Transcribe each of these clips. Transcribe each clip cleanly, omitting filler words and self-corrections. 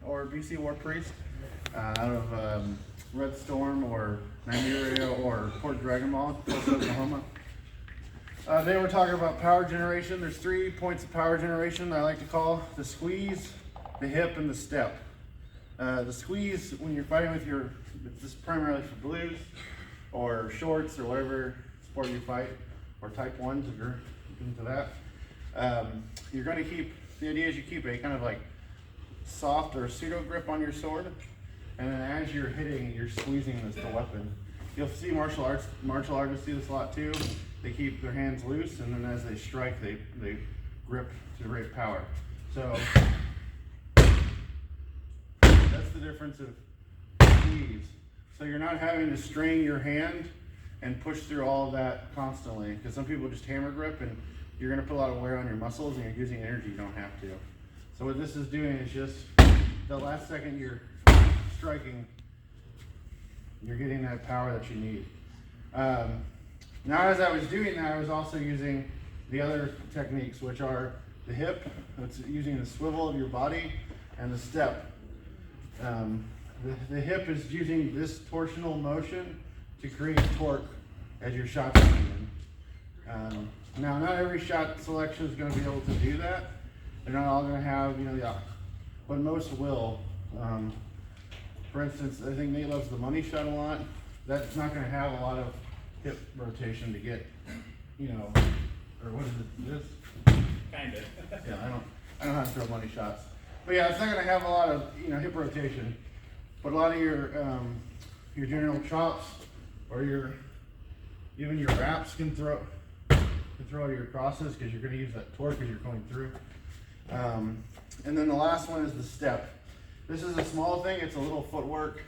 or BC War Priest out of Red Storm or Nigeria or Port Dragon Ball, Tulsa, Oklahoma. They were talking about power generation. There's 3 points of power generation I like to call: the squeeze, the hip, and the step. The squeeze, when you're fighting with this is primarily for blues or shorts or whatever sport you fight, or type 1s if you're into that. You're going to keep, the idea is you keep a kind of like soft or pseudo grip on your sword, and then as you're hitting, you're squeezing the weapon. You'll see martial artists do this a lot too. They keep their hands loose, and then as they strike, they grip to great power. So that's the difference of squeeze. So you're not having to strain your hand and push through all of that constantly, because some people just hammer grip and you're going to put a lot of wear on your muscles and you're using energy you don't have to. So what this is doing is just the last second you're striking, you're getting that power that you need. Now as I was doing that, I was also using the other techniques, which are the hip, it's using the swivel of your body, and the step. The hip is using this torsional motion to create torque as your shot's coming in. Now, not every shot selection is going to be able to do that. They're not all going to have, but most will. For instance, I think Nate loves the money shot a lot. That's not going to have a lot of hip rotation to get, or what is it? This? Kind of. Yeah, I don't know how to throw money shots. But yeah, it's not going to have a lot of hip rotation. But a lot of your general chops or even your wraps can throw your crosses, because you're going to use that torque as you're going through. And then the last one is the step. This is a small thing. It's a little footwork.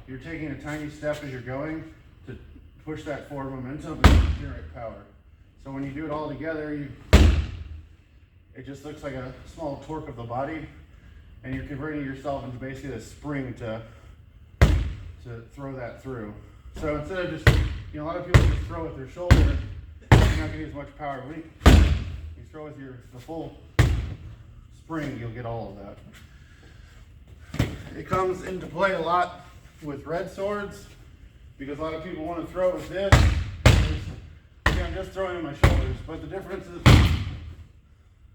You're taking a tiny step as you're going to push that forward momentum and generate power. So when you do it all together, it just looks like a small torque of the body, and you're converting yourself into basically a spring to throw that through. So instead of just, a lot of people just throw with their shoulder, you're not going to get as much power. When you throw with the full spring, you'll get all of that. It comes into play a lot with red swords, because a lot of people want to throw with this. I'm just throwing in my shoulders, but the difference is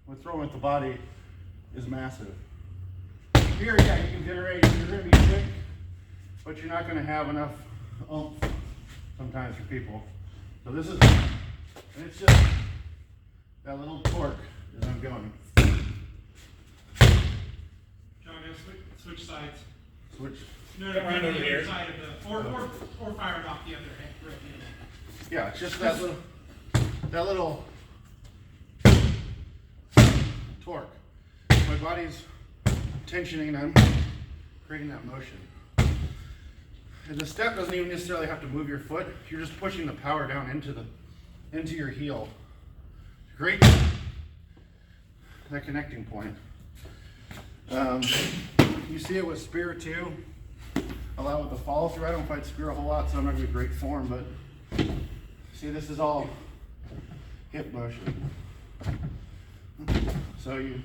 with throwing with the body is massive. Here, yeah, you can generate, you're going to be quick, but you're not going to have enough oomph sometimes for people. So this is, and it's just that little torque as I'm going. Chongo, switch sides. Switch. No, Come right the over other here. side of the, or fire it off the other hand. Right hand. Yeah, it's just that little torque. My body's tensioning and I'm creating that motion. And the step doesn't even necessarily have to move your foot. You're just pushing the power down into your heel. Great, that connecting point. You see it with spear too. A lot with the follow through. I don't fight spear a whole lot, so I'm not gonna be great form, but see, this is all hip motion. So you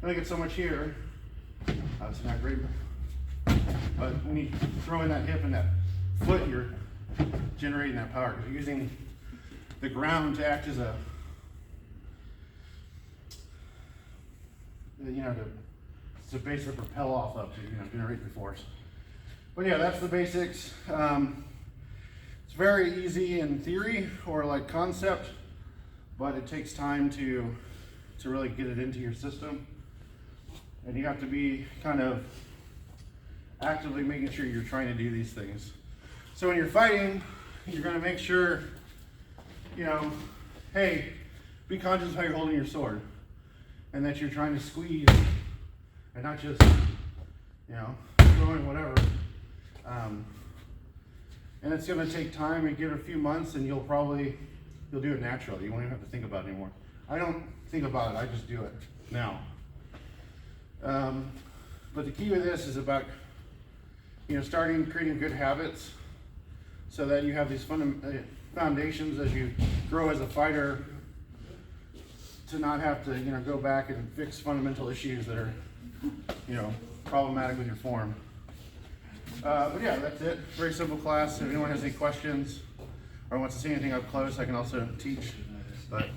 only get so much here. Obviously not great, but when you throw in that hip and that foot, you're generating that power. You're using the ground to act as to basically propel off of to generate the force. But yeah, that's the basics. It's very easy in theory or like concept, but it takes time to really get it into your system. And you have to be kind of actively making sure you're trying to do these things. So when you're fighting, you're going to make sure, hey, be conscious of how you're holding your sword, and that you're trying to squeeze and not just, throwing whatever. And it's going to take time, and give it a few months, and you'll do it naturally. You won't even have to think about it anymore. I don't think about it, I just do it now. But the key with this is about, starting creating good habits, so that you have these foundations as you grow as a fighter, to not have to, go back and fix fundamental issues that are, problematic with your form. But yeah, that's it. Very simple class. If anyone has any questions or wants to see anything up close, I can also teach. But